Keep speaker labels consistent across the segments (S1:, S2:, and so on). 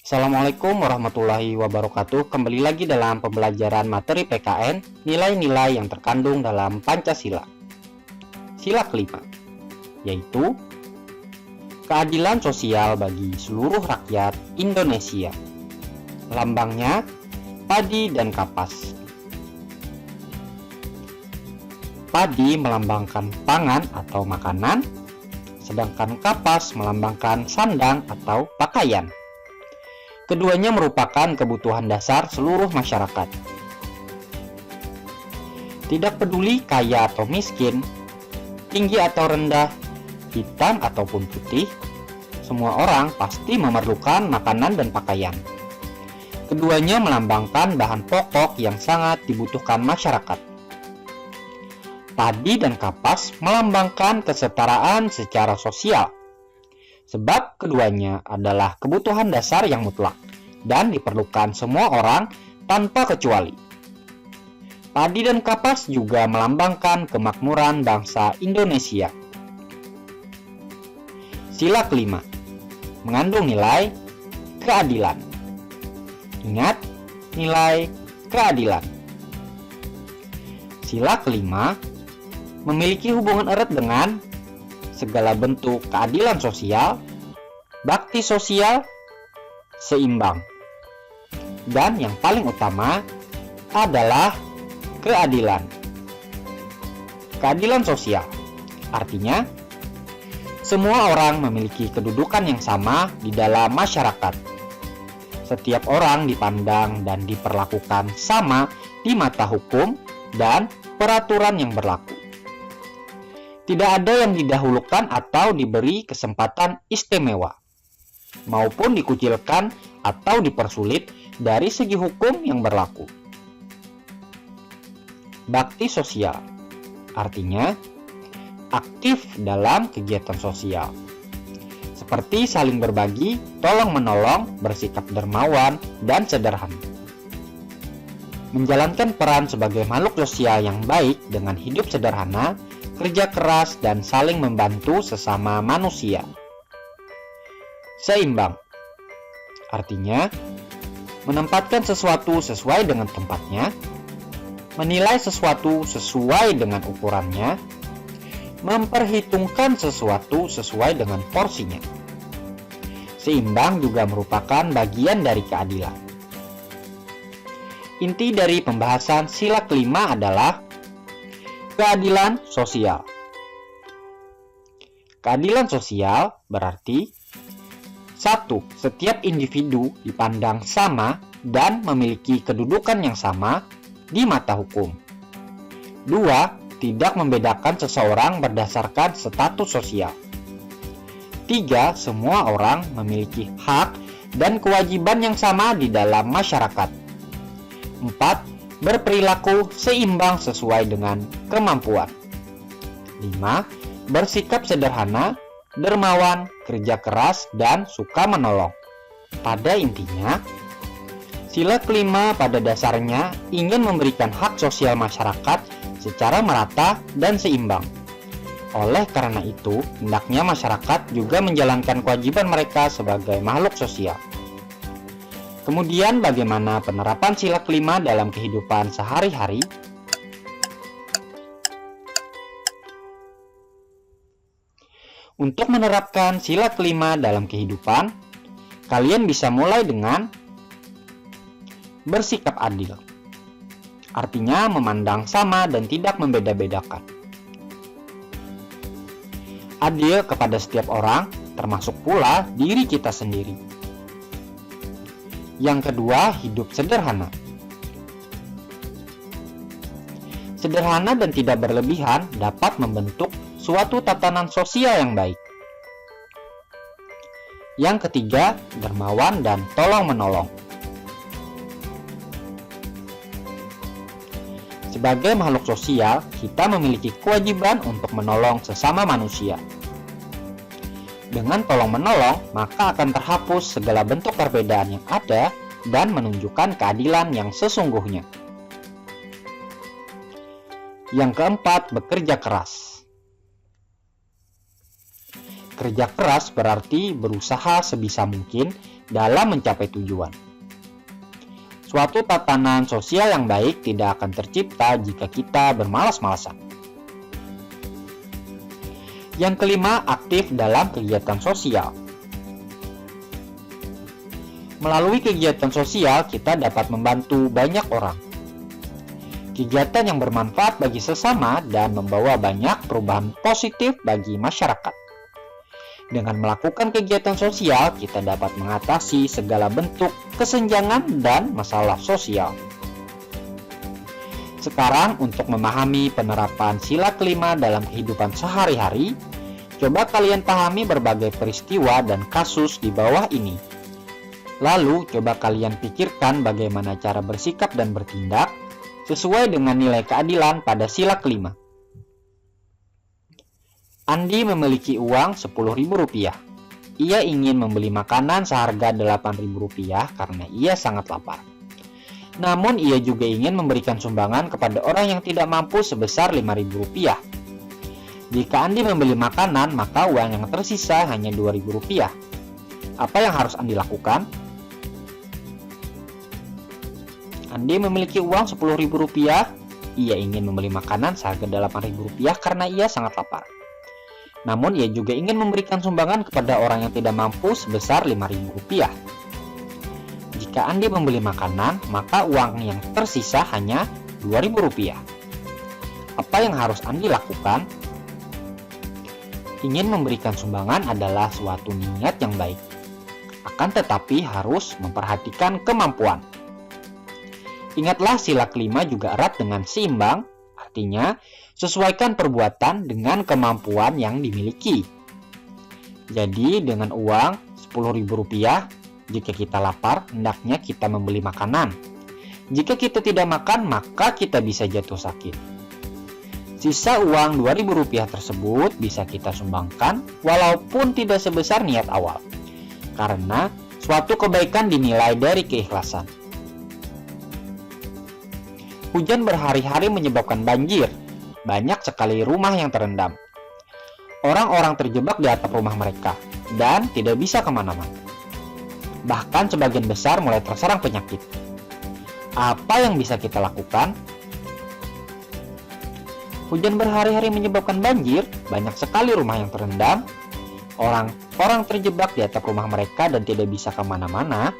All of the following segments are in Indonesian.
S1: Assalamualaikum warahmatullahi wabarakatuh. Kembali lagi dalam pembelajaran materi PKN, nilai-nilai yang terkandung dalam Pancasila. Sila kelima, yaitu keadilan sosial bagi seluruh rakyat Indonesia. Lambangnya padi dan kapas. Padi melambangkan pangan atau makanan, sedangkan kapas melambangkan sandang atau pakaian. Keduanya merupakan kebutuhan dasar seluruh masyarakat. Tidak peduli kaya atau miskin, tinggi atau rendah, hitam ataupun putih, semua orang pasti memerlukan makanan dan pakaian. Keduanya melambangkan bahan pokok yang sangat dibutuhkan masyarakat. Padi dan kapas melambangkan kesetaraan secara sosial, sebab keduanya adalah kebutuhan dasar yang mutlak dan diperlukan semua orang tanpa kecuali. Padi dan kapas juga melambangkan kemakmuran bangsa Indonesia. Sila kelima, mengandung nilai keadilan. Ingat, nilai keadilan. Sila kelima memiliki hubungan erat dengan segala bentuk keadilan sosial, bakti sosial, seimbang. Dan yang paling utama adalah keadilan. Keadilan sosial artinya semua orang memiliki kedudukan yang sama di dalam masyarakat. Setiap orang dipandang dan diperlakukan sama di mata hukum dan peraturan yang berlaku. Tidak ada yang didahulukan atau diberi kesempatan istimewa, maupun dikucilkan atau dipersulit dari segi hukum yang berlaku. Bakti sosial artinya aktif dalam kegiatan sosial, seperti saling berbagi, tolong-menolong, bersikap dermawan, dan sederhana. Menjalankan peran sebagai makhluk sosial yang baik dengan hidup sederhana, kerja keras, dan saling membantu sesama manusia. Seimbang artinya menempatkan sesuatu sesuai dengan tempatnya, menilai sesuatu sesuai dengan ukurannya, memperhitungkan sesuatu sesuai dengan porsinya. Seimbang juga merupakan bagian dari keadilan. Inti dari pembahasan sila kelima adalah keadilan sosial. Keadilan sosial berarti 1. Setiap individu dipandang sama dan memiliki kedudukan yang sama di mata hukum. 2. Tidak membedakan seseorang berdasarkan status sosial. 3. Semua orang memiliki hak dan kewajiban yang sama di dalam masyarakat. 4. Berperilaku seimbang sesuai dengan kemampuan. 5. Bersikap sederhana, dermawan, kerja keras, dan suka menolong. Pada intinya, sila kelima pada dasarnya ingin memberikan hak sosial masyarakat secara merata dan seimbang. Oleh karena itu, hendaknya masyarakat juga menjalankan kewajiban mereka sebagai makhluk sosial. Kemudian bagaimana penerapan sila kelima dalam kehidupan sehari-hari? Untuk menerapkan sila kelima dalam kehidupan, kalian bisa mulai dengan bersikap adil. Artinya memandang sama dan tidak membeda-bedakan. Adil kepada setiap orang, termasuk pula diri kita sendiri. Yang kedua, hidup sederhana. Sederhana dan tidak berlebihan dapat membentuk suatu tatanan sosial yang baik. Yang ketiga, dermawan dan tolong-menolong. Sebagai makhluk sosial, kita memiliki kewajiban untuk menolong sesama manusia. Dengan tolong-menolong, maka akan terhapus segala bentuk perbedaan yang ada dan menunjukkan keadilan yang sesungguhnya. Yang keempat, bekerja keras. Kerja keras berarti berusaha sebisa mungkin dalam mencapai tujuan. Suatu tatanan sosial yang baik tidak akan tercipta jika kita bermalas-malasan. Yang kelima, aktif dalam kegiatan sosial. Melalui kegiatan sosial, kita dapat membantu banyak orang. Kegiatan yang bermanfaat bagi sesama dan membawa banyak perubahan positif bagi masyarakat. Dengan melakukan kegiatan sosial, kita dapat mengatasi segala bentuk kesenjangan dan masalah sosial. Sekarang, untuk memahami penerapan sila kelima dalam kehidupan sehari-hari, coba kalian pahami berbagai peristiwa dan kasus di bawah ini. Lalu, coba kalian pikirkan bagaimana cara bersikap dan bertindak sesuai dengan nilai keadilan pada sila kelima. Andi memiliki uang Rp10.000. Ia ingin membeli makanan seharga Rp8.000 karena ia sangat lapar. Namun ia juga ingin memberikan sumbangan kepada orang yang tidak mampu sebesar Rp5.000. Jika Andi membeli makanan, maka uang yang tersisa hanya Rp2.000. Apa yang harus Andi lakukan? Andi memiliki uang Rp10.000. Ia ingin membeli makanan seharga Rp8.000 karena ia sangat lapar. Namun ia juga ingin memberikan sumbangan kepada orang yang tidak mampu sebesar Rp5.000. Jika Andi membeli makanan, maka uang yang tersisa hanya Rp2.000. Apa yang harus Andi lakukan? Ingin memberikan sumbangan adalah suatu niat yang baik. Akan tetapi harus memperhatikan kemampuan. Ingatlah sila kelima juga erat dengan seimbang, artinya sesuaikan perbuatan dengan kemampuan yang dimiliki. Jadi dengan uang Rp10.000, jika kita lapar, hendaknya kita membeli makanan. Jika kita tidak makan, maka kita bisa jatuh sakit. Sisa uang Rp2.000 tersebut bisa kita sumbangkan walaupun tidak sebesar niat awal. Karena suatu kebaikan dinilai dari keikhlasan. Hujan berhari-hari menyebabkan banjir. Banyak sekali rumah yang terendam. Orang-orang terjebak di atap rumah mereka dan tidak bisa kemana-mana. Bahkan sebagian besar mulai terserang penyakit. Apa yang bisa kita lakukan? Hujan berhari-hari menyebabkan banjir, banyak sekali rumah yang terendam, orang terjebak di atap rumah mereka dan tidak bisa kemana-mana.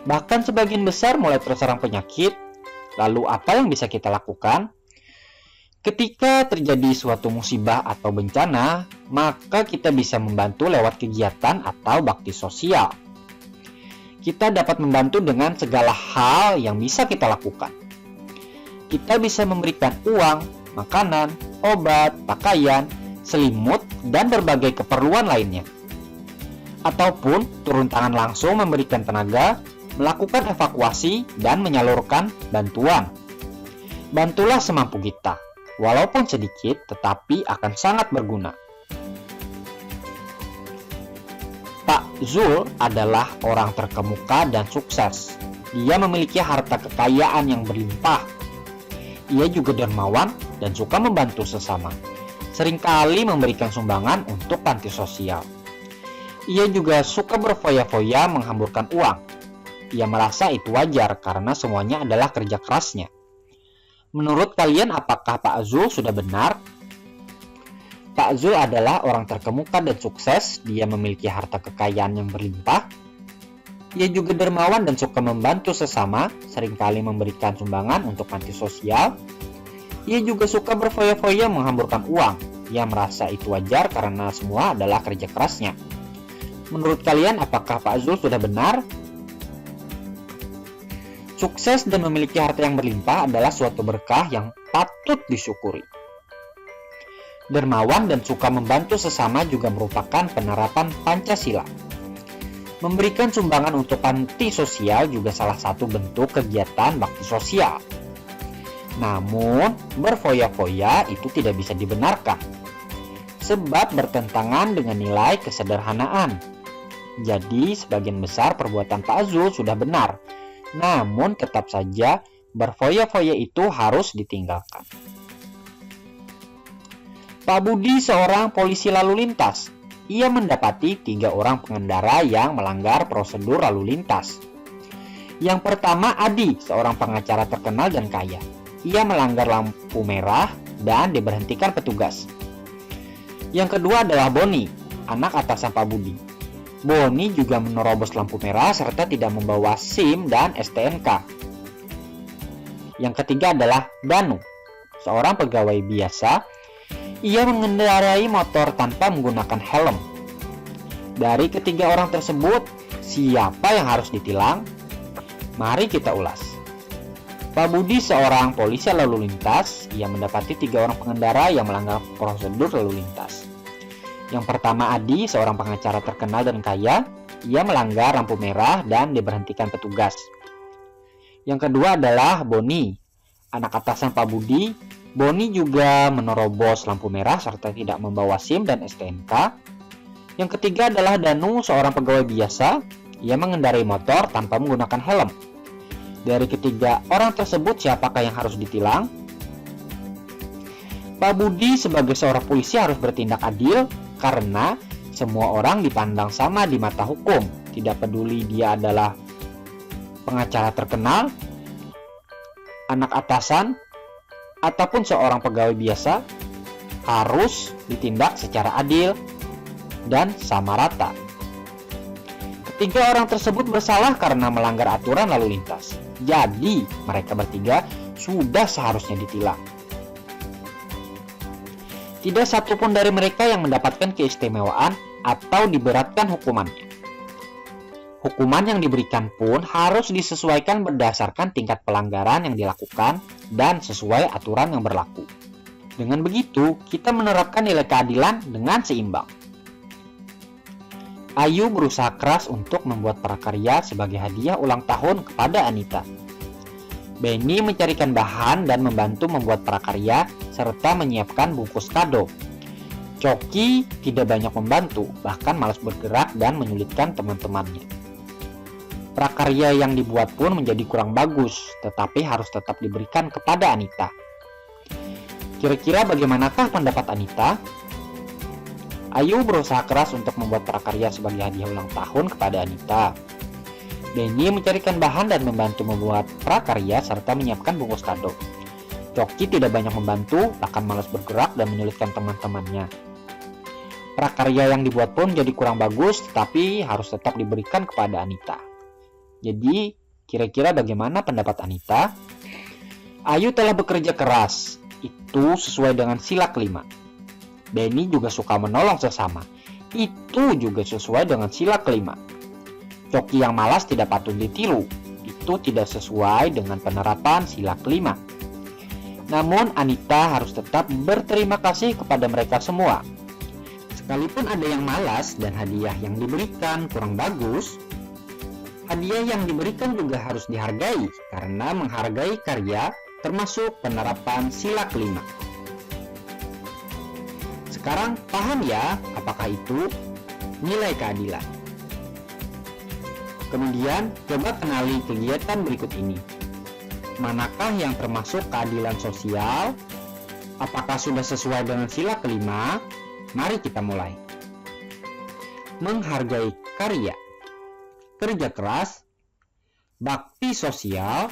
S1: Bahkan sebagian besar mulai terserang penyakit. Lalu apa yang bisa kita lakukan? Ketika terjadi suatu musibah atau bencana, maka kita bisa membantu lewat kegiatan atau bakti sosial. Kita dapat membantu dengan segala hal yang bisa kita lakukan. Kita bisa memberikan uang, makanan, obat, pakaian, selimut, dan berbagai keperluan lainnya. Ataupun turun tangan langsung memberikan tenaga, melakukan evakuasi, dan menyalurkan bantuan. Bantulah semampu kita. Walaupun sedikit, tetapi akan sangat berguna. Pak Zul adalah orang terkemuka dan sukses. Dia memiliki harta kekayaan yang berlimpah. Ia juga dermawan dan suka membantu sesama. Seringkali memberikan sumbangan untuk panti sosial. Ia juga suka berfoya-foya menghamburkan uang. Ia merasa itu wajar karena semuanya adalah kerja kerasnya. Menurut kalian, apakah Pak Zul sudah benar? Pak Zul adalah orang terkemuka dan sukses. Dia memiliki harta kekayaan yang berlimpah. Ia juga dermawan dan suka membantu sesama, seringkali memberikan sumbangan untuk panti sosial. Ia juga suka berfoya-foya menghamburkan uang. Ia merasa itu wajar karena semua adalah kerja kerasnya. Menurut kalian, apakah Pak Zul sudah benar? Sukses dan memiliki harta yang berlimpah adalah suatu berkah yang patut disyukuri. Dermawan dan suka membantu sesama juga merupakan penerapan Pancasila. Memberikan sumbangan untuk panti sosial juga salah satu bentuk kegiatan bakti sosial. Namun, berfoya-foya itu tidak bisa dibenarkan, sebab bertentangan dengan nilai kesederhanaan. Jadi, sebagian besar perbuatan Pak Zul sudah benar. Namun tetap saja berfoya-foya itu harus ditinggalkan. Pak Budi seorang polisi lalu lintas. ia mendapati 3 orang pengendara yang melanggar prosedur lalu lintas. Yang pertama Adi, seorang pengacara terkenal dan kaya. Ia melanggar lampu merah dan diberhentikan petugas. Yang kedua adalah Boni, anak atasan Pak Budi. Boni juga menerobos lampu merah serta tidak membawa SIM dan STNK. Yang ketiga adalah Danu, seorang pegawai biasa. Ia mengendarai motor tanpa menggunakan helm. Dari ketiga orang tersebut, siapa yang harus ditilang? Mari kita ulas. Pak Budi seorang polisi lalu lintas. Ia mendapati 3 orang pengendara yang melanggar prosedur lalu lintas. Yang pertama Adi, seorang pengacara terkenal dan kaya. Ia melanggar lampu merah dan diberhentikan petugas. Yang kedua adalah Boni, anak atasan Pak Budi. Boni juga menerobos lampu merah serta tidak membawa SIM dan STNK. Yang ketiga adalah Danu, seorang pegawai biasa. Ia mengendarai motor tanpa menggunakan helm. Dari ketiga orang tersebut, siapakah yang harus ditilang? Pak Budi sebagai seorang polisi harus bertindak adil karena semua orang dipandang sama di mata hukum. Tidak peduli dia adalah pengacara terkenal, anak atasan, ataupun seorang pegawai biasa, harus ditindak secara adil dan sama rata. Ketiga orang tersebut bersalah karena melanggar aturan lalu lintas. Jadi, mereka bertiga sudah seharusnya ditilang. Tidak satupun dari mereka yang mendapatkan keistimewaan atau diberatkan hukumannya. Hukuman yang diberikan pun harus disesuaikan berdasarkan tingkat pelanggaran yang dilakukan dan sesuai aturan yang berlaku. Dengan begitu, kita menerapkan nilai keadilan dengan seimbang. Ayu berusaha keras untuk membuat prakarya sebagai hadiah ulang tahun kepada Anita. Benny mencarikan bahan dan membantu membuat prakarya serta menyiapkan bungkus kado. Coki tidak banyak membantu, bahkan malas bergerak dan menyulitkan teman-temannya. Prakarya yang dibuat pun menjadi kurang bagus, tetapi harus tetap diberikan kepada Anita. Kira-kira bagaimanakah pendapat Anita? Ayu berusaha keras untuk membuat prakarya sebagai hadiah ulang tahun kepada Anita. Benny mencarikan bahan dan membantu membuat prakarya serta menyiapkan bungkus kado. Coki tidak banyak membantu, bahkan malas bergerak dan menyulitkan teman-temannya. Prakarya yang dibuat pun jadi kurang bagus, tetapi harus tetap diberikan kepada Anita. Jadi, kira-kira bagaimana pendapat Anita? Ayu telah bekerja keras, itu sesuai dengan sila kelima. Benny juga suka menolong sesama, itu juga sesuai dengan sila kelima. Coki yang malas tidak patut ditiru, itu tidak sesuai dengan penerapan sila kelima. Namun Anita harus tetap berterima kasih kepada mereka semua. Sekalipun ada yang malas dan hadiah yang diberikan kurang bagus, hadiah yang diberikan juga harus dihargai karena menghargai karya termasuk penerapan sila kelima. Sekarang paham ya apakah itu nilai keadilan? Kemudian coba kenali kegiatan berikut ini. Manakah yang termasuk keadilan sosial? Apakah sudah sesuai dengan sila kelima? Mari kita mulai. Menghargai karya, kerja keras, bakti sosial,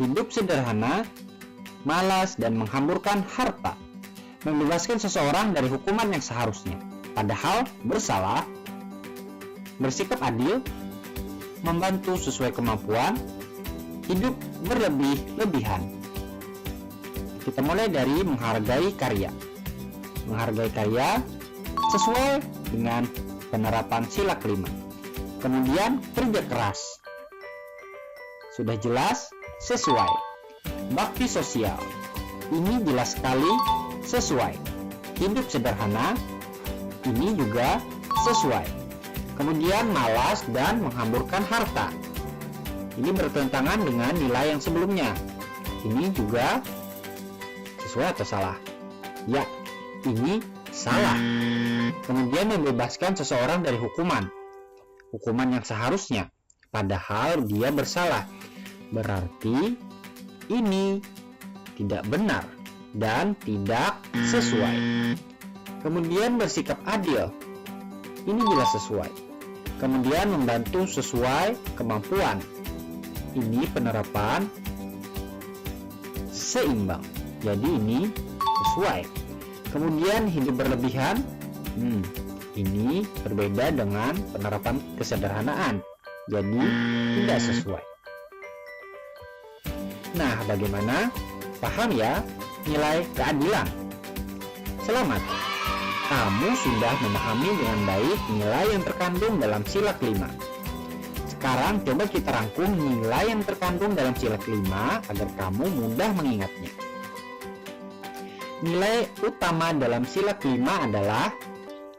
S1: hidup sederhana, malas dan menghamburkan harta, membebaskan seseorang dari hukuman yang seharusnya, padahal bersalah, bersikap adil, membantu sesuai kemampuan, hidup berlebih-lebihan. Kita mulai dari menghargai karya. Menghargai karya sesuai dengan penerapan sila kelima. Kemudian kerja keras. Sudah jelas, sesuai. Bakti sosial. Ini jelas sekali sesuai. Hidup sederhana. Ini juga sesuai. Kemudian malas dan menghamburkan harta. Ini bertentangan dengan nilai yang sebelumnya. Ini juga sesuai atau salah? Ya, ini salah. Kemudian membebaskan seseorang dari hukuman yang seharusnya, padahal dia bersalah. Berarti ini tidak benar dan tidak sesuai. Kemudian bersikap adil. Ini bila sesuai. Kemudian membantu sesuai kemampuan. Ini penerapan seimbang. Jadi ini sesuai. Kemudian hidup berlebihan. Ini berbeda dengan penerapan kesederhanaan. Jadi tidak sesuai. Nah, bagaimana? Paham ya nilai keadilan? Selamat, kamu sudah memahami dengan baik nilai yang terkandung dalam sila kelima. Sekarang coba kita rangkum nilai yang terkandung dalam sila kelima agar kamu mudah mengingatnya. Nilai utama dalam sila kelima adalah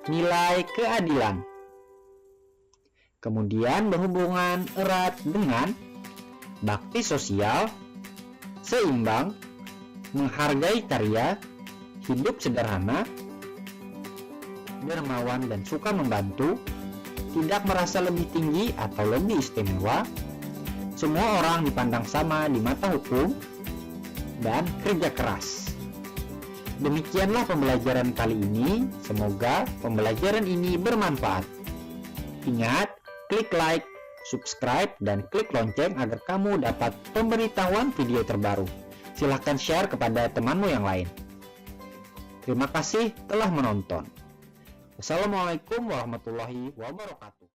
S1: nilai keadilan. Kemudian berhubungan erat dengan bakti sosial, seimbang, menghargai karya, hidup sederhana, dermawan dan suka membantu, tidak merasa lebih tinggi atau lebih istimewa, semua orang dipandang sama di mata hukum, dan kerja keras. Demikianlah pembelajaran kali ini. Semoga pembelajaran ini bermanfaat. Ingat, klik like, subscribe, dan klik lonceng agar kamu dapat pemberitahuan video terbaru. Silahkan share kepada temanmu yang lain. Terima kasih telah menonton. Wassalamualaikum warahmatullahi wabarakatuh.